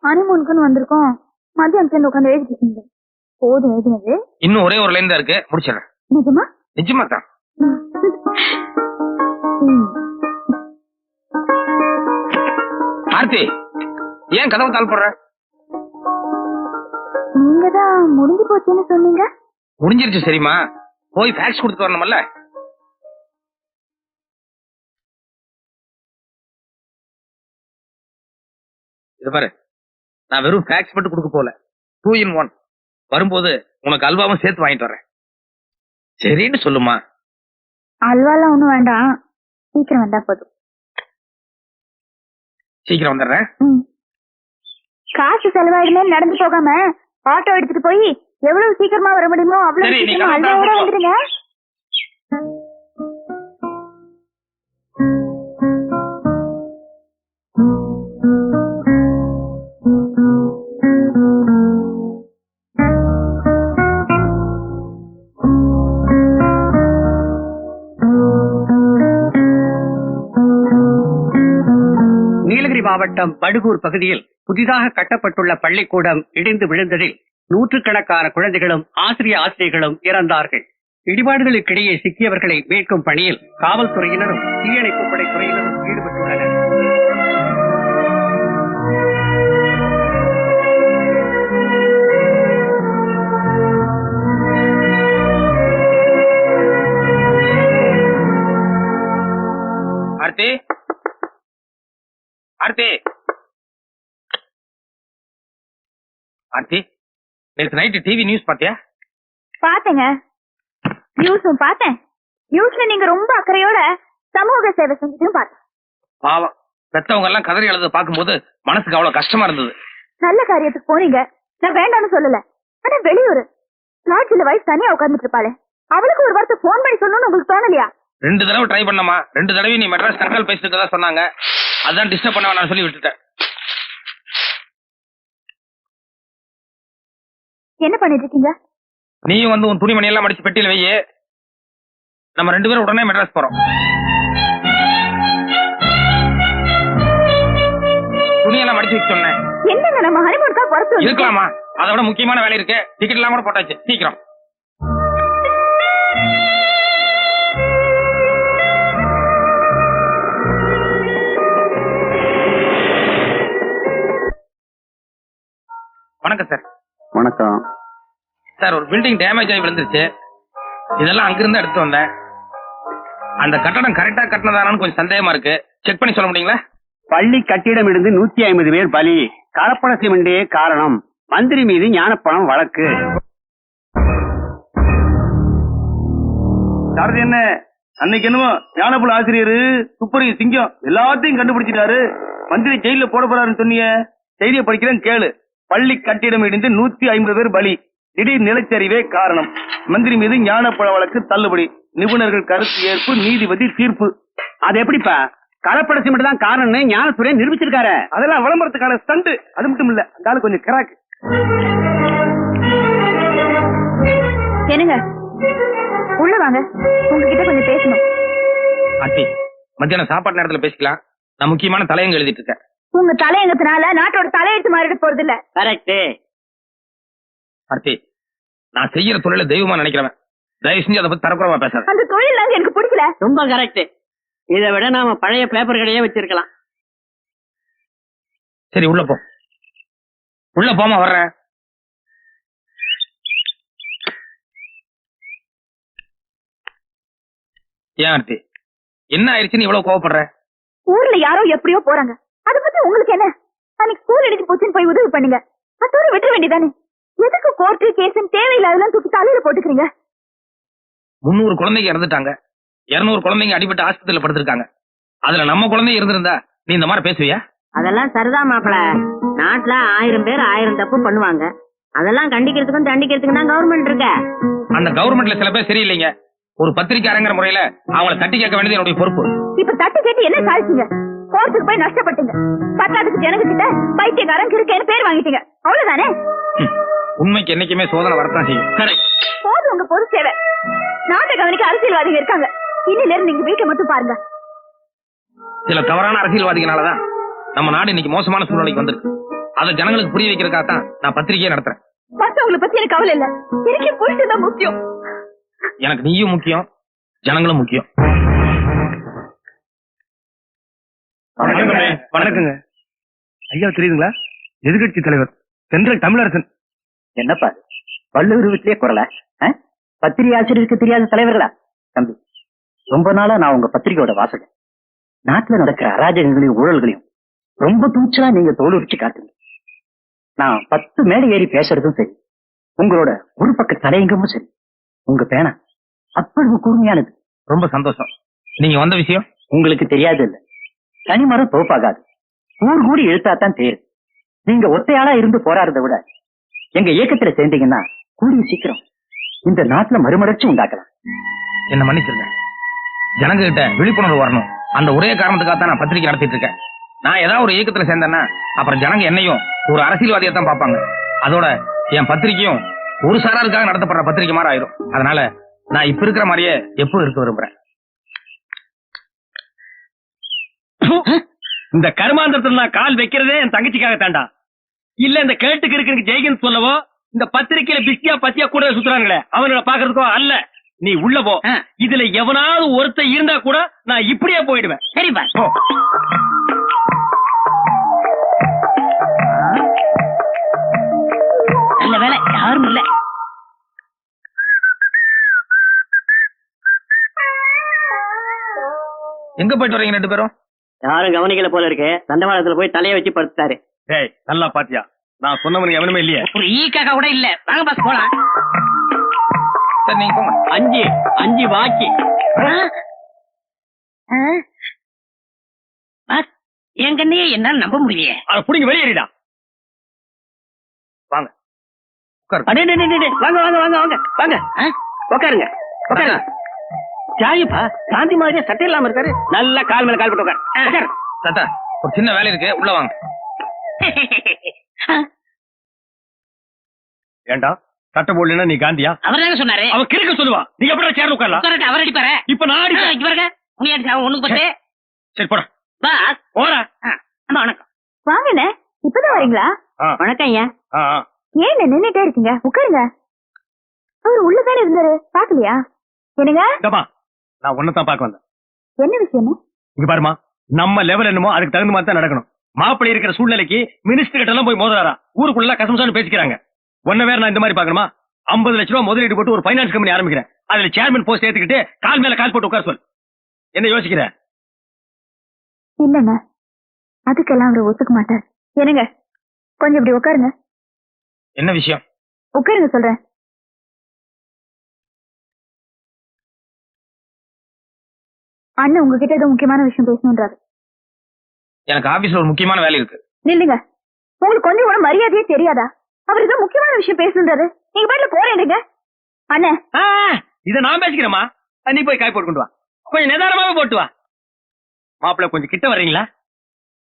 ஹனிமூனுக்குன்னு வந்திருக்கோம். மதியம் சேர்ந்து உட்காந்து எழுதிட்டு இருக்கீங்க. போதும் எழுதுனது. இன்னும் ஒரே ஒரு லைன் தான் இருக்கு, முடிச்சிடறேன். நிஜமா? நிஜமா தான். ஆர்த்தி, ஏன் கதவை தாள் போடுற? நீங்க தான் முடிஞ்சு போச்சுன்னு சொன்னீங்க. முடிஞ்சிருச்சு சரிமா, போய் ஃபேக்ஸ் கொடுத்து வரணும்ல. இது பாரு, நான் வெறும் ஃபேக்ஸ் மட்டும் கொடுக்க போல, 2 in 1. வரும்போது உனக்கு அல்வாவும் சேர்த்து வாங்கிட்டு வரேன். சரின்னு சொல்லுமா. அல்வாலாம் ஒண்ணும் வேண்டாம், சீக்கிரம் வந்தா போதும். சீக்கிரம் வந்துடுறேன். காசு செலவாயிடுமே நடந்து போகாம ஆட்டோ எடுத்துட்டு போய் எவ்வளவு சீக்கிரமா வர முடியுமோ அவ்வளவு சீக்கிரமா அல்வாவோட வந்துடுங்க. நீலகிரி மாவட்டம் படுகூர் பகுதியில் புதிதாக கட்டப்பட்டுள்ள பள்ளிக்கூடம் இடிந்து விழுந்ததில் நூற்றுக்கணக்கான குழந்தைகளும் ஆசிரியர்களும் இறந்தார்கள். இடிபாடுகளுக்கிடையே சிக்கியவர்களை மீட்கும் பணியில் காவல்துறையினரும் தீயணைப்பு படைத்துறையினரும் ஈடுபட்டுள்ளனர். ஆர்த்தி, ஆர்த்தி, ஆர்த்தி, நேற்று நைட்டு டிவி நியூஸ் பாத்தியா? பாத்தேங்க, நியூஸும் பார்த்தேன். நியூஸ்ல நீங்க ரொம்ப அக்கறையோட சமூக சேவை செஞ்சுட்டும் பார்த்தேன். பாவம், பெத்தவங்க எல்லாம் கதறி எழுத பார்க்கும்போது மனசுக்கு அவ்வளவு கஷ்டமா இருந்தது. நல்ல காரியத்துக்கு போனீங்க, நான் வேண்டாம்னு சொல்லல. ஆனா வெளியூர் லாட்ஜில வயசு தனியா உட்கார்ந்துட்டு இருப்பாளே, அவளுக்கு ஒரு வார்த்தை போன் பண்ணி சொல்லணும்னு உங்களுக்கு தோணலையா? 2 தடவை ட்ரை பண்ணமா, 2 தடவை நீ மெட்ராஸ் கண்ட்ரோல் பேசிட்டு தான் சொன்னாங்க. அதான் டிஸ்டர்ப் பண்ண வேணாம்னு சொல்லி விட்டுட்டேன். என்ன பண்ணிட்டு இருக்கீங்க? நீயும் வந்து உன் துணிமணி எல்லாம் மடிச்சு பெட்டியில வையே, நம்ம 2 பேரும் உடனே மெட்ராஸ் போறோம். துணியெல்லாம் மடிச்சு வைக்க சொன்னேன். என்னங்க நம்ம ஹனிமூனுக்கா பொறுத்து இருக்கலாமா? அதை விட முக்கியமான வேலை இருக்கு. டிக்கெட் எல்லாம் கூட போட்டாச்சு, சீக்கிரம். வணக்கம் சார். வணக்கம் சார், ஒரு பில்டிங் டேமேஜ் ஆகி விழுந்துருச்சு. இதெல்லாம் அங்கிருந்து எடுத்து வந்தேன். அந்த கட்டடம் கரெக்டா கட்டினதானு கொஞ்சம் சந்தேகமா இருக்கு. செக் பண்ணி சொல்ல முடியுங்களா? பள்ளி கட்டிடம் இருந்து 150 பேர் பலி, கலப்பட சிமெண்டே காரணம், மந்திரி மீது ஞானப்பணம் வழக்கு. என்ன அன்னைக்கு என்னமோ ஞானபுல ஆசிரியர் துப்பறியும் சிங்கம் எல்லாத்தையும் கண்டுபிடிச்சிட்டாரு, மந்திரி ஜெயில போட போறாருன்னு சொன்னீங்க. செய்தியை படிக்கிறேன் கேளு. பள்ளி கட்டிடம் இடிந்து 150 பேர் பலி, திடீர் நிலச்சரிவே காரணம், மந்திரி மீது ஞானப்பழ வழக்கு தள்ளுபடி, நிபுணர்கள் கருத்து ஏற்பு, நீதிபதி தீர்ப்பு. அது எப்படிப்பா? கலப்பட சிமெண்ட் தான் காரணம்னு ஞானத்துறை நிரூபிச்சிருக்காரு. அதெல்லாம் விளம்பரத்துக்கான ஸ்டண்ட். அது மட்டும் இல்ல, அந்த ஆளு கொஞ்சம் கிராக். என்னங்க உள்ள வாங்க, உங்ககிட்ட கொஞ்சம் பேசணும். ஆண்டி, மத்தியானம் சாப்பாடு நேரத்துல பேசிக்கலாம். நான் முக்கியமான தலையங்க எழுதிட்டு இருக்கேன். உங்க தலையங்கத்தினால நாட்டோட தலையெழுத்து மாறிட போறது இல்ல. கரெக்ட். ஆர்த்தி, நான் செய்யற தொழில தெய்வமா நினைக்கிறவன். தயவு செஞ்சு அதை பத்தி தரக்குறவா பேசாத. அந்த தொழில் எனக்கு பிடிக்கல. ரொம்ப கரெக்ட். இதை விட நாம பழைய பேப்பர்களையே வச்சிருக்கலாம். சரி, உள்ள போ. உள்ள போமா, வர்றேன். ஏன் ஆர்த்தி, என்ன ஆயிடுச்சுன்னு இவ்வளவு கோவப்படுற? ஊர்ல யாரோ எப்படியோ போறாங்க, அத பத்தி உங்களுக்கு என்ன? அன்னைக்கு ஸ்கூல் எடுத்து போச்சுன்னு போய் உதவி பண்ணுங்க, அதோட விட்டுற வேண்டியதானே. எதுக்கு கோர்ட்டு கேஸ் தேவையில்லாதெல்லாம் தூக்கி தலையில போட்டுக்கிறீங்க? 300 குழந்தைங்க இறந்துட்டாங்க, 200 குழந்தைங்க அடிபட்டு ஆஸ்பத்திரியில படுத்திருக்காங்க. அதுல நம்ம குழந்தை இருந்திருந்தா நீ இந்த மாதிரி பேசுவியா? அதெல்லாம் சரிதான் மாப்பிள. நாட்டுல 1000 பேர் 1000 தப்பு பண்ணுவாங்க. அதெல்லாம் கண்டிக்கிறதுக்கும் தண்டிக்கிறதுக்கும் தான் கவர்மெண்ட் இருக்க. அந்த கவர்மெண்ட்ல சில பேர் சரியில்லைங்க. ஒரு பத்திரிக்கையாளங்கிற முறையில அவங்கள தட்டி கேட்க வேண்டியது என்னுடைய பொறுப்பு. இப்ப தட்டி கேட்டு என்ன சாதிச்சீங்க? கோர்ட்டுக்கு போய் நஷ்டப்பட்டீங்க. பத்தாதுக்கு ஜனங்க கிட்ட பைத்தியக்காரன் இருக்கேன்னு பேர் வாங்கிட்டீங்க, அவ்வளவுதானே? உண்மைக்கு என்னைக்குமே சோதனை வரத்தான் செய்யும். கரெக்ட். போதும் உங்க பொது சேவை. நாட்டை கவனிக்க அரசியல்வாதிகள் இருக்காங்க. இன்னில இருந்து நீங்க வீட்டை மட்டும் பாருங்க. சில தவறான அரசியல்வாதிகளாலதான் நம்ம நாடு இன்னைக்கு மோசமான சூழ்நிலைக்கு வந்திருக்கு. அதை ஜனங்களுக்கு புரிய வைக்கிறதுக்காக தான் நான் பத்திரிகையை நடத்துறேன். மத்தவங்களை பத்தி எனக்கு கவலை இல்ல, எனக்கு புருஷன் தான் முக்கியம். எனக்கு நீயும் முக்கியம், ஜனங்களும் முக்கியம். வணக்கங்க. ஐயா தெரியுதுங்களா? எதிர்கட்சி தலைவர் சென்ட்ரல் தமிழரசன். என்னப்பா வள்ளுவர் வீட்டிலேயே குரல பத்திரிகை ஆசிரியருக்கு தெரியாத தலைவர்களா? தம்பி, ரொம்ப நாளா நான் உங்க பத்திரிகையோட வாசகன். நாட்டுல நடக்கிற அராஜகங்களையும் ஊழல்களையும் ரொம்ப துணிச்சலா நீங்க தோலுரிச்சு காட்டுங்க. நான் 10 மேடை ஏறி பேசுறதும் சரி, உங்களோட ஒரு பக்க தலையங்கமும் சரி, உங்க பேனா அவ்வளவு கூர்மையானது. ரொம்ப சந்தோஷம். நீங்க வந்த விஷயம் உங்களுக்கு தெரியாது இல்ல, தனிமரம் தோப்பாகாது, ஊர் கூடி எழுத்தாத்தான் தேரு. நீங்க ஒத்தையாளா இருந்து போராடுறதை விட எங்க இயக்கத்துல சேர்ந்தீங்கன்னா கூடிய சீக்கிரம் இந்த நாட்டுல மறுமலர்ச்சி உண்டாக்கலாம். என்ன மன்னிச்சிருங்க. ஜனங்க கிட்ட விழிப்புணர்வு வரணும், அந்த ஒரே காரணத்துக்காக தான் நான் பத்திரிகை நடத்திட்டு இருக்கேன். நான் ஏதாவது ஒரு இயக்கத்துல சேர்ந்தேன்னா அப்புறம் ஜனங்க என்னையும் ஒரு அரசியல்வாதியை தான் பார்ப்பாங்க. அதோட என் பத்திரிகையும் ஒரு சாராருக்காக நடத்தப்படுற பத்திரிகை மாதிரி ஆயிரும். அதனால நான் இப்ப இருக்கிற மாதிரியே எப்பவும் இருக்க விரும்புறேன். இந்த கருமாந்திரத்துல நான் கால் வைக்கிறதே என் தங்கச்சிக்காக தாண்டா. இல்ல இந்த கேட்டுக்கு இருக்கு ஜெய்கன் சொல்லவோ, இந்த பத்திரிக்கையில பிஸ்டியா பத்தியா கூட சுத்துறாங்களே அவங்கள பாக்குறதுக்கோ அல்ல. நீ உள்ள போ. இதுல எவனாவது ஒருத்த இருந்தா கூட நான் இப்படியே போயிடுவேன். சரிப்பா. நல்ல வேலை யாரும் இல்ல. எங்க போயிட்டு வரீங்க 2 பேரும்? யாரும் கவனிக்கல போல இருக்கு. தண்டவாளத்துல போய் தலைய வச்சு படுத்தாரு. டேய் நல்லா பாத்தியா, நான் சொன்னவனுக்கு எவனுமே இல்லையே. ஒரு ஈக்காக கூட இல்ல. வாங்க பாஸ் போலாம். சரி நீங்க போங்க. 5 பாக்கி. பாஸ் என் கண்ணையே என்னால நம்ப முடியலையே. அதை புடிங்க வெளியேறிடா. வாங்க உட்காரு. வாங்க வாங்க வாங்க வாங்க வாங்க உட்காருங்க உட்காருங்க. ஜாயிப்பா காந்தி மாதிரியே சட்டை இல்லாம இருக்காரு. நல்லா கால் மேல கால் போட்டு உட்காரு. தாத்தா ஒரு சின்ன வேலை இருக்கு, உள்ள வாங்க. ஏண்டா சட்டை போடலன்னா நீ காந்தியா? அவர் தானே சொன்னாரு. அவன் கிறுக்க சொல்லுவா. நீ எப்படி சேர்ந்து உட்காரலாம்? அவர் அடிப்பாரு. இப்ப நான் அடிப்பேன். இங்க பாருங்க, உங்க அடிச்சா ஒண்ணுக்கு பத்து. சரி போடா. பாஸ் போடா. அம்மா வணக்கம். வாங்கண்ணே, இப்பதான் வரீங்களா? வணக்கம் ஐயா. ஏன் நின்னுட்டே இருக்கீங்க, உட்காருங்க. அவர் உள்ளதானே இருந்தாரு, பாக்கலையா? என்னங்க? இந்தமா நான் ஒன்னதான் பார்க்க வந்தேன். என்ன விஷயம்? இங்க பாருமா, நம்ம லெவல் என்னமோ அதுக்கு தகுந்த மாதிரி தான் நடக்கணும். மாப்பிள்ளை இருக்கிற சூழ்நிலைக்கு மினிஸ்டர் கிட்ட எல்லாம் போய் மோதுறாரா, ஊருக்குள்ள கசம்சான்னு பேசிக்கிறாங்க. ஒன்ன வேற நான் இந்த மாதிரி பாக்கணுமா? 50 லட்சம் ரூபாய் முதலீடு போட்டு ஒரு பைனான்ஸ் கம்பெனி ஆரம்பிக்கிறேன். அதுல சேர்மன் போஸ்ட் ஏத்துக்கிட்டு கால் மேல கால் போட்டு உட்கார சொல். என்ன யோசிக்கிற? இல்லங்க, அதுக்கெல்லாம் அவரை ஒத்துக்க மாட்டார். என்னங்க கொஞ்சம் இப்படி உட்காருங்க. என்ன விஷயம்? உட்காருங்க சொல்றேன். அண்ணன் உங்ககிட்ட ஏதோ முக்கியமான விஷயம் பேசணுன்றாரு. எனக்கு ஆபீஸ்ல ஒரு முக்கியமான வேலை இருக்கு. நில்லுங்க, உங்களுக்கு கொஞ்சம் கூட மரியாதையே தெரியாதா? அவர் ஏதோ முக்கியமான விஷயம் பேசணுன்றாரு, நீங்க பாட்டுல போறேன்டுங்க. அண்ணே இத நான் பேசிக்கிறேமா, நீ போய் காய் போட்டு கொண்டு வா. கொஞ்சம் நிதானமாவே போட்டு வா. மாப்பிள்ள கொஞ்சம் கிட்ட வர்றீங்களா?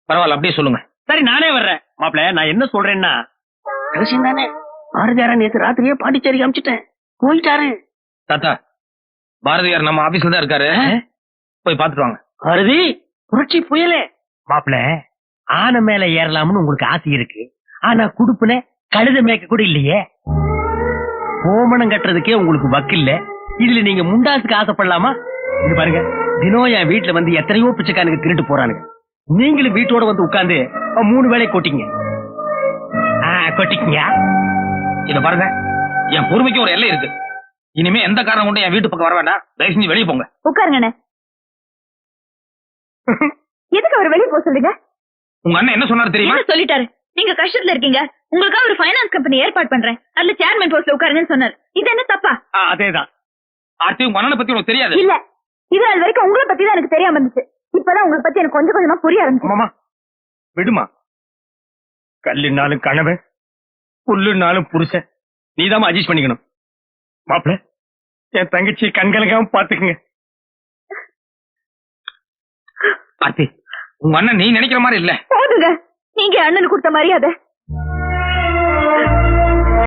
பரவாயில்ல, அப்படியே சொல்லுங்க. சரி நானே வர்றேன். மாப்பிள்ள நான் என்ன சொல்றேன்னா, ரகசியம் தானே. பாரதியாரன் நேற்று ராத்திரியே பாண்டிச்சேரி அமிச்சிட்டேன், போயிட்டாரு. தாத்தா பாரதியார் நம்ம ஆபீஸ்ல தான் இருக்காரு, போய் பாத்துட்டு வாங்க. பாரதி புரட்சி புயலே. மாப்பிள்ள ஆனை மேல ஏறலாம்னு உங்களுக்கு ஆசை இருக்கு, ஆனா குடுப்புல கழுத மேய்க்க கூட இல்லையே. கோமணம் கட்டுறதுக்கே உங்களுக்கு வக்கில்ல, இதுல நீங்க முண்டாசுக்கு ஆசைப்படலாமா? இது பாருங்க, தினம் என் வீட்டுல வந்து எத்தனையோ பிச்சைக்கானுக்கு திருட்டு போறானுங்க. நீங்களும் வீட்டோட வந்து உட்கார்ந்து 3 வேளை கொட்டிங்க. கொட்டிக்கீங்க. இத பாருங்க, என் பொறுமைக்கு ஒரு எல்லை இருக்கு. இனிமே எந்த காரணம் கொண்டு என் வீட்டு பக்கம் வர வேண்டாம். தயவு செஞ்சு வெளியே போங்க. உட்காருங்க. எதுக்கு அவர் வெளியே போக சொல்லுங்க? உங்க அண்ணன் என்ன சொன்னாரு தெரியுமா? என்ன சொல்லிட்டாரு? நீங்க கஷ்டத்துல இருக்கீங்க, உங்களுக்காக ஒரு ஃபைனான்ஸ் கம்பெனி ஏற்பாடு பண்றேன், அதுல சேர்மன் போஸ்ட்ல உட்காருங்கன்னு சொன்னாரு. இது என்ன தப்பா? அதேதான். ஆர்த்தி, உங்க அண்ணனை பத்தி உனக்கு தெரியாது? இல்ல, இது அது வரைக்கும் உங்களை பத்தி தான் எனக்கு தெரியாம இருந்துச்சு. இப்பதான் உங்களை பத்தி எனக்கு கொஞ்சம் கொஞ்சமா புரிய ஆரம்பிச்சு. மாமா விடுமா, கல்லுனாலும் கணவன், புல்லுனாலும் புருஷன், நீதான் அட்ஜஸ்ட் பண்ணிக்கணும். மாப்பிள்ள என் தங்கச்சி கண்கலகாம பாத்துக்குங்க. ஆர்த்தி, உங்க அண்ணன் நீ நினைக்கிற மாதிரி இல்ல. போதுங்க, நீங்க அண்ணனுக்கு கொடுத்த மரியாதை